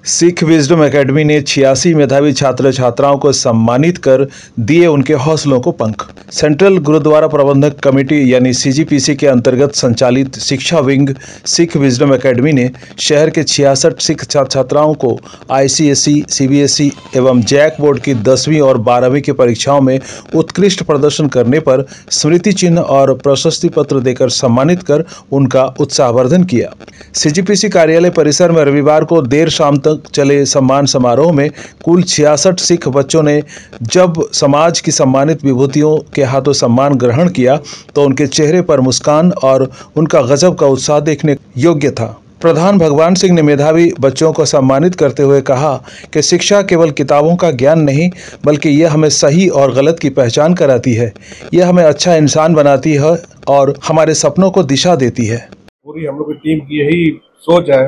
Sikh wisdom academy ने 86 मेधावी छात्र छात्राओं को सम्मानित कर दिए उनके हौसलों को पंख। सेंट्रल गुरुद्वारा प्रबंधक कमेटी यानी सीजीपीसी के अंतर्गत संचालित शिक्षा विंग सिख विजडम एकेडमी ने शहर के 66 सिख छात्र छात्राओं को आईसीएसई, सीबीएसई एवं जैक बोर्ड की 10वीं और 12वीं की परीक्षाओं में उत्कृष्ट प्रदर्शन करने पर स्मृति चिन्ह और प्रशस्ति पत्र देकर सम्मानित कर उनका उत्साहवर्धन किया। सीजीपीसी कार्यालय परिसर में रविवार को देर शाम तक चले सम्मान समारोह में कुल 66 सिख बच्चों ने जब समाज की सम्मानित विभूतियों के हाथों सम्मान ग्रहण किया तो उनके चेहरे पर मुस्कान और उनका गजब का उत्साह देखने योग्य था। प्रधान भगवान सिंह ने मेधावी बच्चों को सम्मानित करते हुए कहा कि शिक्षा केवल किताबों का ज्ञान नहीं बल्कि यह हमें सही और गलत की पहचान कराती है। यह हमें अच्छा इंसान बनाती है और हमारे सपनों को दिशा देती है। पूरी हम लोग की टीम की यही सोच है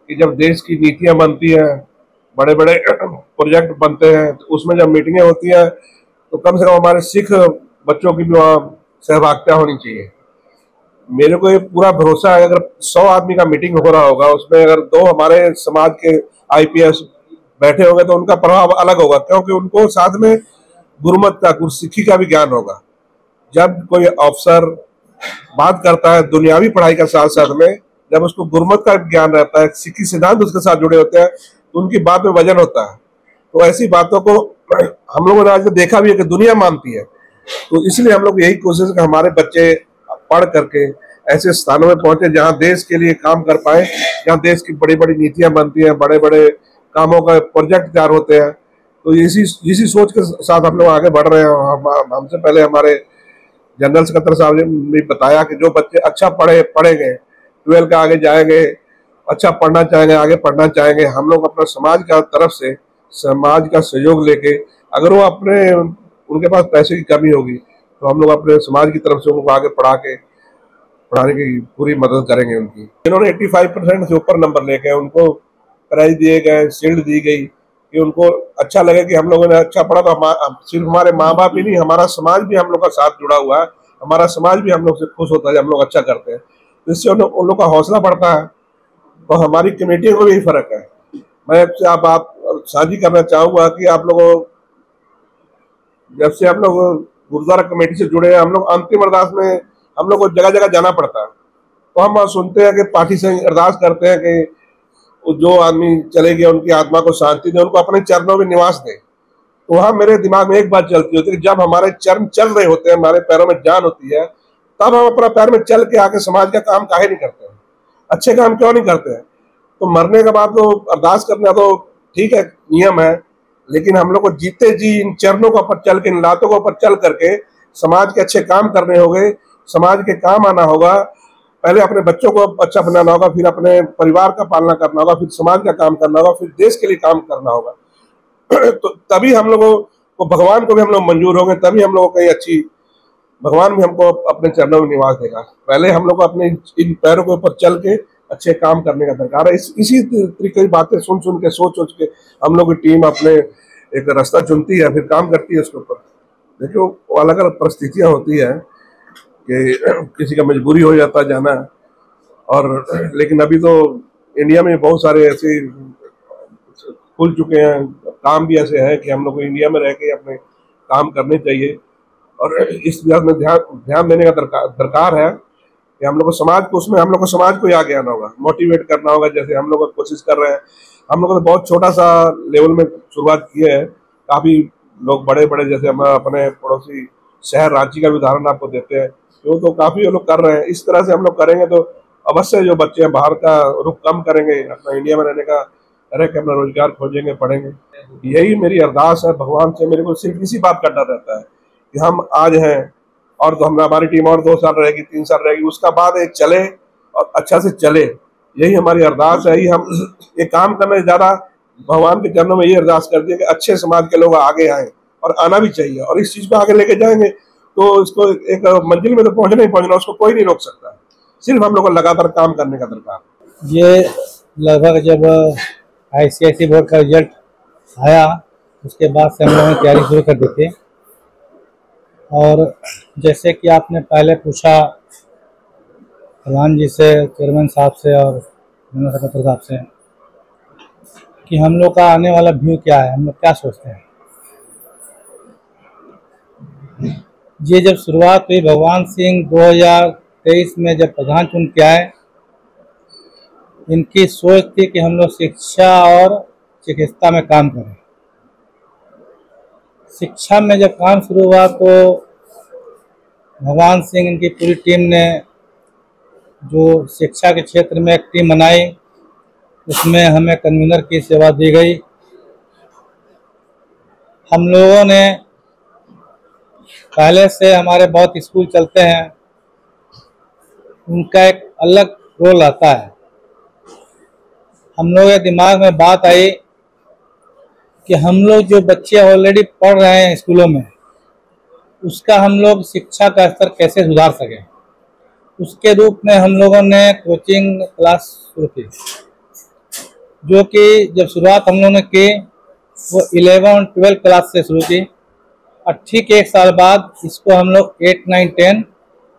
कि जब देश की नीतियां बनती हैं, बड़े बड़े प्रोजेक्ट बनते हैं, तो उसमें जब मीटिंगें होती हैं तो कम से कम हमारे सिख बच्चों की भी वहाँ सहभागिता होनी चाहिए। मेरे को ये पूरा भरोसा है अगर 100 आदमी का मीटिंग हो रहा होगा, उसमें अगर 2 हमारे समाज के आईपीएस बैठे होंगे तो उनका प्रभाव अलग होगा, क्योंकि उनको साथ में गुरुमत का, गुरसिक्खी का भी ज्ञान होगा। जब कोई अफसर बात करता है दुनियावी पढ़ाई का साथ साथ में, जब उसको गुरमत का ज्ञान रहता है, सिक्खी सिद्धांत उसके साथ जुड़े होते हैं, तो उनकी बात में वजन होता है। तो ऐसी बातों को हम लोगों ने आज देखा भी है कि दुनिया मानती है। तो इसलिए हम लोग यही कोशिश कि हमारे बच्चे पढ़ करके ऐसे स्थानों में पहुंचे जहां देश के लिए काम कर पाए, जहां देश की बड़ी बड़ी नीतियां बनती हैं, बड़े बड़े कामों का प्रोजेक्ट तैयार होते हैं। तो इसी सोच के साथ हम लोग आगे बढ़ रहे हैं। हमसे पहले हमारे जनरल सेक्रेटरी साहब ने बताया कि जो बच्चे अच्छा पढ़ेंगे, 12 का आगे जाएंगे, अच्छा पढ़ना चाहेंगे, आगे पढ़ना चाहेंगे, हम लोग अपना समाज का तरफ से समाज का सहयोग लेके, अगर वो उनके पास पैसे की कमी होगी तो हम लोग अपने समाज की तरफ से उनको आगे पढ़ाने की पूरी मदद करेंगे उनकी। जिन्होंने 85% से ऊपर नंबर लेके उनको प्राइज दिए गए, शील्ड दी गई कि उनको अच्छा लगे कि हम लोगों ने अच्छा पढ़ा। तो सिर्फ हमारे माँ बाप ही नहीं, हमारा समाज भी हम लोग का साथ जुड़ा हुआ है। हमारा समाज भी हम लोग से खुश होता है जब हम लोग अच्छा करते हैं, तो इससे उन लोग का हौसला बढ़ता है। और हमारी कमेटी को भी यही फर्क है। मैं आपसे आप साझी करना चाहूँगा कि आप लोगों, जब से हम लोग गुरुद्वारा कमेटी से जुड़े हैं, हम लोग अंतिम अरदास में हम लोग को जगह जगह जाना पड़ता है। तो हम सुनते हैं कि पार्टी से अरदास करते हैं कि जो आदमी चले गए उनकी आत्मा को शांति दे, उनको अपने चरणों में निवास दे। तो वहाँ मेरे दिमाग में एक बात चलती होती है कि जब हमारे चरण चल रहे होते हैं, हमारे पैरों में जान होती है, तब हम अपना पैर में चल के आके समाज का काम काहे नहीं करते हैं, अच्छे काम क्यों नहीं करते हैं। तो मरने के बाद तो अरदास करना तो ठीक है, नियम है, लेकिन हम लोग को जीते जी इन चरणों के ऊपर चल के, इन लातों के ऊपर चल करके समाज के अच्छे काम करने होंगे, समाज के काम आना होगा। पहले अपने बच्चों को अच्छा बनाना होगा, फिर अपने परिवार का पालना करना होगा, फिर समाज का काम करना होगा, फिर देश के लिए काम करना होगा। तो तभी हम लोगों को, भगवान को भी हम लोग मंजूर होंगे, तभी हम लोगों को अच्छी, भगवान भी हमको अपने चरणों में निवास देगा। पहले हम लोग को अपने इन पैरों के ऊपर चल के अच्छे काम करने का दरकार है। इसी तरीके की बातें सुन के सोच के हम लोग की टीम अपने एक रास्ता चुनती है, फिर काम करती है उसके ऊपर। देखियो अलग अलग परिस्थितियाँ होती है कि किसी का मजबूरी हो जाता है जाना, और लेकिन अभी तो इंडिया में बहुत सारे ऐसे खुल चुके हैं, काम भी ऐसे है कि हम लोग को इंडिया में रह के अपने काम करने चाहिए। और इस बात में ध्यान देने का दरकार है कि हम लोग को समाज को, उसमें हम लोग को समाज को ही आगे आना होगा, मोटिवेट करना होगा। जैसे हम लोग कोशिश कर रहे हैं, हम लोग तो बहुत छोटा सा लेवल में शुरुआत की है, काफ़ी लोग बड़े बड़े, जैसे हम अपने पड़ोसी शहर रांची का भी उदाहरण आपको देते हैं, तो काफ़ी लोग कर रहे हैं। इस तरह से हम लोग करेंगे तो अवश्य जो बच्चे हैं बाहर का रुख कम करेंगे, अपना इंडिया में रहने का रह के अपना रोजगार खोजेंगे, पढ़ेंगे। यही मेरी अरदास है भगवान से। मेरे को सिर्फ इसी बात का डर रहता है कि हम आज हैं और तो हमारी टीम और 2 साल रहेगी, 3 साल रहेगी, उसका बाद एक चले और अच्छा से चले। यही हमारी अरदास है। यही हम ये काम करने ज़्यादा भगवान के चरणों में ये अरदास कर दिए कि अच्छे समाज के लोग आगे आए, और आना भी चाहिए, और इस चीज़ को आगे लेके जाएंगे तो इसको एक मंजिल में तो पहुँचना ही पहुँचना, उसको कोई नहीं रोक सकता। सिर्फ हम लोग को लगातार काम करने का दरकार। ये लगभग जब आईसीएसई बोर्ड का रिजल्ट आया उसके बाद से हम लोगों ने तैयारी शुरू कर दी थी। और जैसे कि आपने पहले पूछा प्रधान जी से, चेयरमैन साहब से और जनरल सेक्रेटरी साहब से, कि हम लोग का आने वाला व्यू क्या है, हम लोग क्या सोचते हैं। ये जब शुरुआत हुई, भगवान सिंह 2023 में जब प्रधान चुन के आए, इनकी सोच थी कि हम लोग शिक्षा और चिकित्सा में काम करें। शिक्षा में जब काम शुरू हुआ तो भगवान सिंह, इनकी पूरी टीम ने जो शिक्षा के क्षेत्र में एक टीम बनाई, उसमें हमें कन्वीनर की सेवा दी गई। हम लोगों ने पहले से, हमारे बहुत स्कूल चलते हैं, उनका एक अलग रोल रहता है। हम लोगों के दिमाग में बात आई कि हम लोग जो बच्चे ऑलरेडी पढ़ रहे हैं स्कूलों में, उसका हम लोग शिक्षा का स्तर कैसे सुधार सकें। उसके रूप में हम लोगों ने कोचिंग क्लास शुरू की, जो कि जब शुरुआत हम लोगों ने की वो 11 और 12 क्लास से शुरू की, और ठीक 1 साल बाद इसको हम लोग 8, 9, 10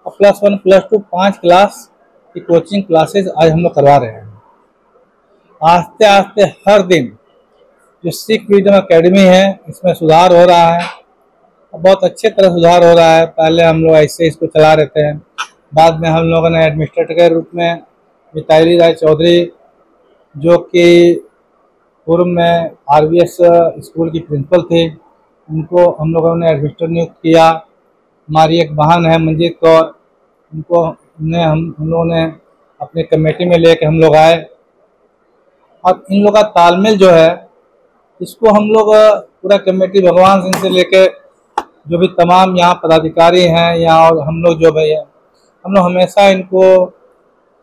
और +1, +2 5 क्लास की कोचिंग क्लासेस आज हम लोग करवा रहे हैं। आस्ते आस्ते हर दिन जो सिख विजडम एकेडमी है, इसमें सुधार हो रहा है, बहुत अच्छे तरह सुधार हो रहा है। पहले हम लोग ऐसे इसको चला रहे थे, बाद में हम लोगों ने एडमिनिस्ट्रेटर के रूप में मिताली राय चौधरी, जो कि पूर्व में RVS स्कूल की प्रिंसिपल थी, उनको हम लोगों ने एडमिनिस्ट्रेटर नियुक्त किया। हमारी एक बहन है मंजीत कौर, उनको हम लोगों ने अपनी कमेटी में लेके हम लोग आए, और इन लोगों का तालमेल जो है, इसको हम लोग पूरा कमेटी भगवान सिंह से लेके जो भी तमाम यहाँ पदाधिकारी हैं या और हम लोग जो भाई हैं, हम लोग हमेशा इनको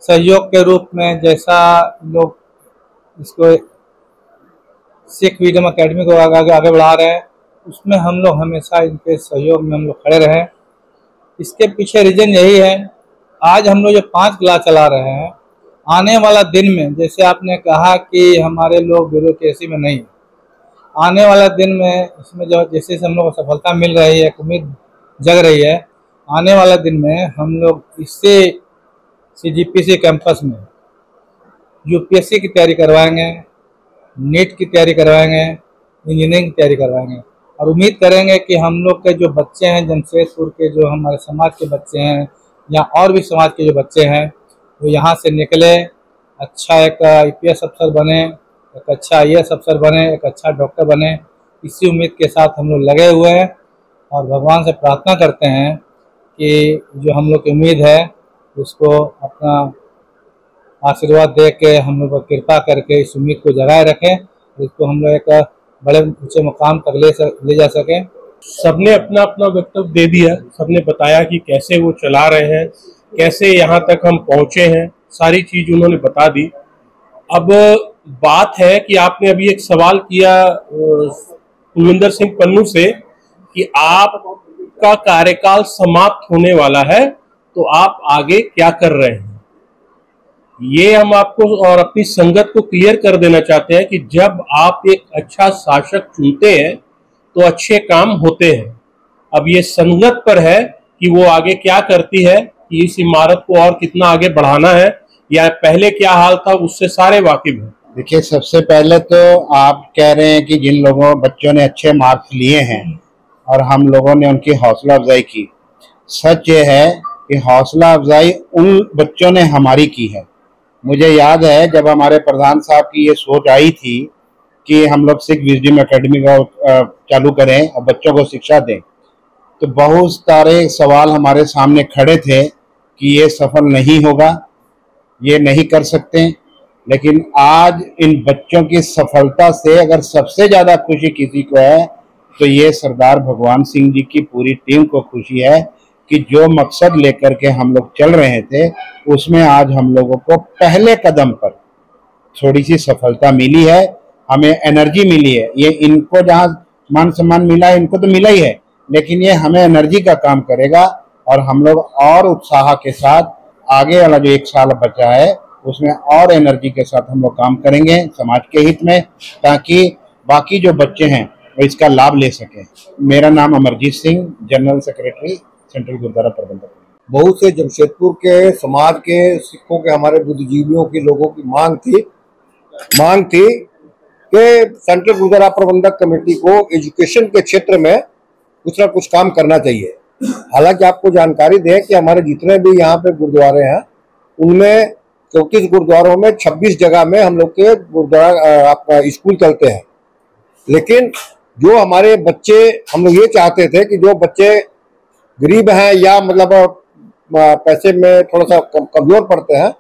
सहयोग के रूप में, जैसा लोग इसको सिख विजडम एकेडमी को आगे बढ़ा रहे हैं, उसमें हम लोग हमेशा इनके सहयोग में हम लोग खड़े रहें। इसके पीछे रीजन यही है, आज हम लोग जो 5 क्लास चला रहे हैं, आने वाला दिन में, जैसे आपने कहा कि हमारे लोग ब्यूरोक्रेसी में नहीं, आने वाला दिन में इसमें जो जैसे हम लोग को सफलता मिल रही है, उम्मीद जग रही है, आने वाला दिन में हम लोग इससे CGPC कैंपस में UPSC की तैयारी करवाएंगे, नीट की तैयारी करवाएंगे, इंजीनियरिंग की तैयारी करवाएंगे, और उम्मीद करेंगे कि हम लोग के जो बच्चे हैं जमशेदपुर के, जो हमारे समाज के बच्चे हैं या और भी समाज के जो बच्चे हैं, वो यहाँ से निकले, अच्छा एक IPS अफसर बने, एक अच्छा IAS अफसर बने, एक अच्छा डॉक्टर बने। इसी उम्मीद के साथ हम लोग लगे हुए हैं और भगवान से प्रार्थना करते हैं कि जो हम लोग की उम्मीद है उसको अपना आशीर्वाद दे के, हम लोग को कृपा करके इस उम्मीद को जगाए रखें, इसको हम लोग एक बड़े ऊंचे मुकाम तक ले जा सकें। सबने अपना अपना वक्तव्य दे दिया, सबने बताया कि कैसे वो चला रहे हैं, कैसे यहाँ तक हम पहुँचे हैं, सारी चीज उन्होंने बता दी। अब बात है कि आपने अभी एक सवाल किया कुलविंदर सिंह पन्नू से कि आपका कार्यकाल समाप्त होने वाला है, तो आप आगे क्या कर रहे हैं। ये हम आपको और अपनी संगत को क्लियर कर देना चाहते हैं कि जब आप एक अच्छा शासक चुनते हैं तो अच्छे काम होते हैं। अब ये संगत पर है कि वो आगे क्या करती है, कि इस इमारत को और कितना आगे बढ़ाना है या पहले क्या हाल था उससे सारे वाकिफ हैं। देखिए, सबसे पहले तो आप कह रहे हैं कि जिन लोगों बच्चों ने अच्छे मार्क्स लिए हैं और हम लोगों ने उनकी हौसला अफजाई की, सच ये है कि हौसला अफजाई उन बच्चों ने हमारी की है। मुझे याद है जब हमारे प्रधान साहब की ये सोच आई थी कि हम लोग सिख विजडम एकेडमी का चालू करें और बच्चों को शिक्षा दें, तो बहुत सारे सवाल हमारे सामने खड़े थे कि ये सफल नहीं होगा, ये नहीं कर सकते। लेकिन आज इन बच्चों की सफलता से अगर सबसे ज़्यादा खुशी किसी को है तो ये सरदार भगवान सिंह जी की पूरी टीम को खुशी है कि जो मकसद लेकर के हम लोग चल रहे थे उसमें आज हम लोगों को पहले कदम पर थोड़ी सी सफलता मिली है, हमें एनर्जी मिली है। ये इनको जहाँ मान सम्मान मिला है, इनको तो मिला ही है, लेकिन ये हमें एनर्जी का काम करेगा और हम लोग और उत्साह के साथ आगे वाला जो 1 साल बचा है उसमें और एनर्जी के साथ हम लोग काम करेंगे समाज के हित में, ताकि बाकी जो बच्चे हैं वो इसका लाभ ले सकें। मेरा नाम Amarjeet Singh, general secretary central Gurudwara Prabandhak. बहुत से जमशेदपुर के समाज के सिखों के, हमारे बुद्धिजीवियों के लोगों की मांग थी कि कि सेंट्रल गुरुद्वारा प्रबंधक कमेटी को एजुकेशन के क्षेत्र में कुछ ना कुछ काम करना चाहिए। हालांकि आपको जानकारी दें कि हमारे जितने भी यहाँ पे गुरुद्वारे हैं उनमें 34 गुरुद्वारों में 26 जगह में हम लोग के गुरुद्वारा आपका स्कूल चलते हैं, लेकिन जो हमारे बच्चे, हम लोग ये चाहते थे कि जो बच्चे गरीब हैं या मतलब पैसे में थोड़ा सा कमजोर पड़ते हैं,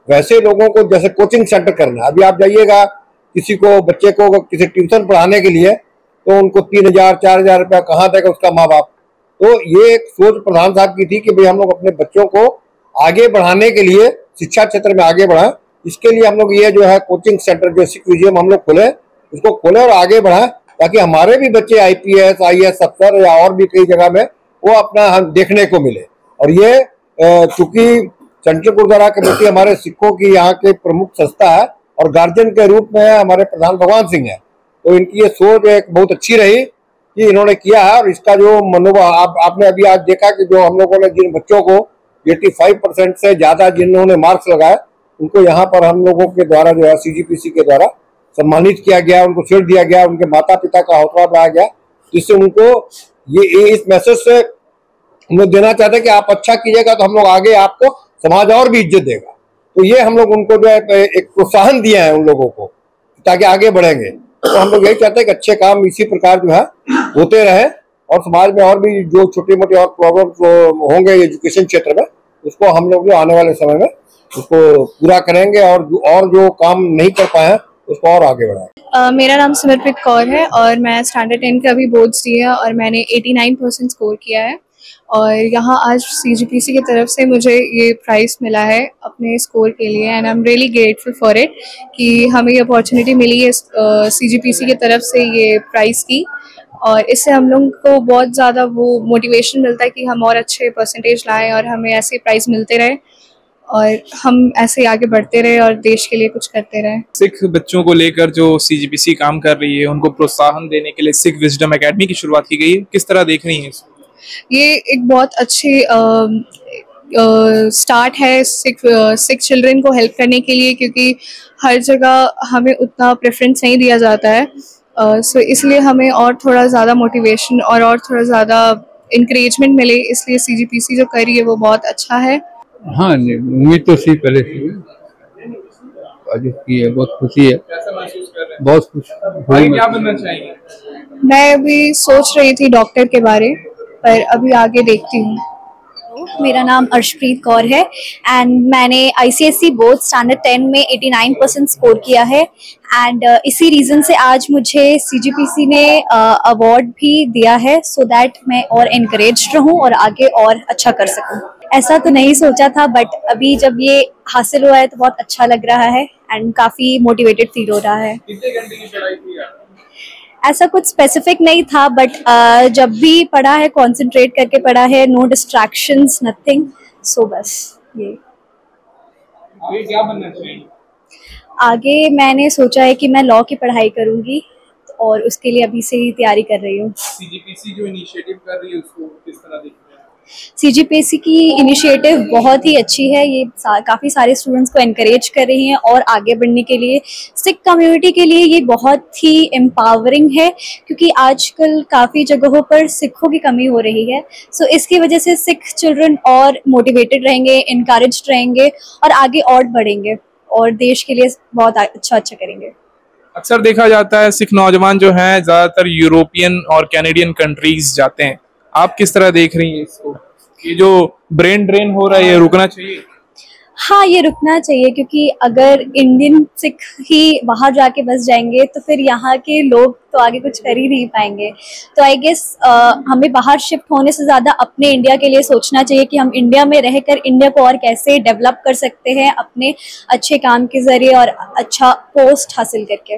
वैसे लोगों को जैसे कोचिंग सेंटर करना। अभी आप जाइएगा किसी को, बच्चे को किसी ट्यूशन पढ़ाने के लिए, तो उनको 3,000 4,000 रुपया कहाँ देगा उसका माँ बाप। तो ये एक सोच प्रधान साहब की थी कि भाई हम लोग अपने बच्चों को आगे बढ़ाने के लिए शिक्षा क्षेत्र में आगे बढ़ाएं। इसके लिए हम लोग ये जो है कोचिंग सेंटर जो सिख म्यूजियम हम लोग खोले, उसको खोले और आगे बढ़ाएं, ताकि हमारे भी बच्चे IPS IAS अफसर या और भी कई जगह में वो अपना हम देखने को मिले। और ये चूंकि सेंट्रल गुरुद्वारा कमेटी हमारे सिखों की यहाँ के प्रमुख संस्था है और गार्जियन के रूप में हमारे प्रधान भगवान सिंह है, तो इनकी ये सोच एक बहुत अच्छी रही कि इन्होंने किया है। और इसका जो मनोभाव आपने अभी आज देखा कि जो हम लोगों ने जिन बच्चों को 85% से ज्यादा जिन्होंने मार्क्स लगाए, उनको यहाँ पर हम लोगों के द्वारा जो है CGPC के द्वारा सम्मानित किया गया, उनको शील्ड दिया गया, उनके माता पिता का हौसला बढ़ाया गया, जिससे उनको ये इस मैसेज से हम लोग देना चाहते हैं कि आप अच्छा कीजिएगा तो हम लोग आगे आपको समाज और भी इज्जत देगा। तो ये हम लोग उनको जो है एक प्रोत्साहन दिया है उन लोगों को, ताकि आगे बढ़ेंगे। तो हम लोग यही चाहते हैं कि अच्छे काम इसी प्रकार जो है होते रहे और समाज में और भी जो छोटे मोटे और प्रॉब्लम होंगे एजुकेशन क्षेत्र में, उसको हम लोग जो आने वाले समय में उसको पूरा करेंगे और जो काम नहीं कर पाए हैं उसको और आगे बढ़ाएं। मेरा नाम समर्पित कौर है और मैं स्टैंडर्ड 10 का अभी बोर्ड्स दिया और मैंने 89% स्कोर किया है। और यहाँ आज CGPC की तरफ से मुझे ये प्राइज़ मिला है अपने स्कोर के लिए, and I am really grateful for it कि हमें ये अपॉर्चुनिटी मिली है CGPC की तरफ से ये प्राइज़ की। और इससे हम लोग को बहुत ज़्यादा वो मोटिवेशन मिलता है कि हम और अच्छे परसेंटेज लाएं और हमें ऐसे प्राइज़ मिलते रहे और हम ऐसे आगे बढ़ते रहे और देश के लिए कुछ करते रहे। सिख बच्चों को लेकर जो CGPC काम कर रही है, उनको प्रोत्साहन देने के लिए सिख विजडम एकेडमी की शुरुआत की गई है, किस तरह देख रही है इसको? ये एक बहुत अच्छी स्टार्ट है सिख चिल्ड्रन को हेल्प करने के लिए, क्योंकि हर जगह हमें उतना प्रेफरेंस नहीं दिया जाता है। सो इसलिए हमें और थोड़ा ज़्यादा मोटिवेशन और थोड़ा ज़्यादा इंकरेजमेंट मिले, इसलिए CGPC जो कर रही है वो बहुत अच्छा है। हाँ, उम्मीद तो सी पहले से की है, बहुत खुशी है। कैसा महसूस कर रहे हैं? बहुत खुश। क्या बनना चाहिए? मैं अभी सोच रही थी डॉक्टर के बारे, पर अभी आगे देखती हूँ। मेरा नाम अर्शप्रीत कौर है एंड मैंने ICSE बोर्ड स्टैंडर्ड 10 में 89% स्कोर किया है एंड इसी रीज़न से आज मुझे CGPC ने अवार्ड भी दिया है, सो दैट मैं और इनकरेज्ड रहूँ और आगे और अच्छा कर सकूँ। ऐसा तो नहीं सोचा था, बट अभी जब ये हासिल हुआ है तो बहुत अच्छा लग रहा है एंड काफ़ी मोटिवेटेड फील हो रहा है। कितने घंटे की पढ़ाई की आपने? ऐसा कुछ स्पेसिफिक नहीं था, बट जब भी पढ़ा है कंसंट्रेट करके पढ़ा है, नो डिस्ट्रैक्शंस, नथिंग, सो बस ये। आगे क्या बनना चाहिए? आगे मैंने सोचा है कि मैं लॉ की पढ़ाई करूंगी और उसके लिए अभी से ही तैयारी कर रही हूँ। CGPC जो इनिशिएटिव कर रही है उसको किस तरह देख रहे हैं? CGPC की इनिशिएटिव बहुत ही अच्छी है। ये काफ़ी सारे स्टूडेंट्स को एनकरेज कर रही हैं और आगे बढ़ने के लिए सिख कम्युनिटी के लिए ये बहुत ही एम्पावरिंग है, क्योंकि आजकल काफ़ी जगहों पर सिखों की कमी हो रही है। सो इसकी वजह से सिख चिल्ड्रन और मोटिवेटेड रहेंगे, इनकरेज रहेंगे और आगे और बढ़ेंगे और देश के लिए बहुत अच्छा करेंगे। अक्सर देखा जाता है सिख नौजवान जो हैं ज़्यादातर यूरोपियन और कैनेडियन कंट्रीज जाते हैं, आप किस तरह देख रही हैं इसको? ये जो ब्रेन ड्रेन हो रहा है ये रुकना चाहिए? हाँ, ये रुकना चाहिए, क्योंकि अगर इंडियन सिख ही बाहर जाके बस जाएंगे तो फिर यहाँ के लोग तो आगे कुछ कर ही नहीं पाएंगे। तो आई गेस हमें बाहर शिफ्ट होने से ज़्यादा अपने इंडिया के लिए सोचना चाहिए कि हम इंडिया में रहकर इंडिया को और कैसे डेवलप कर सकते हैं अपने अच्छे काम के ज़रिए और अच्छा पोस्ट हासिल करके।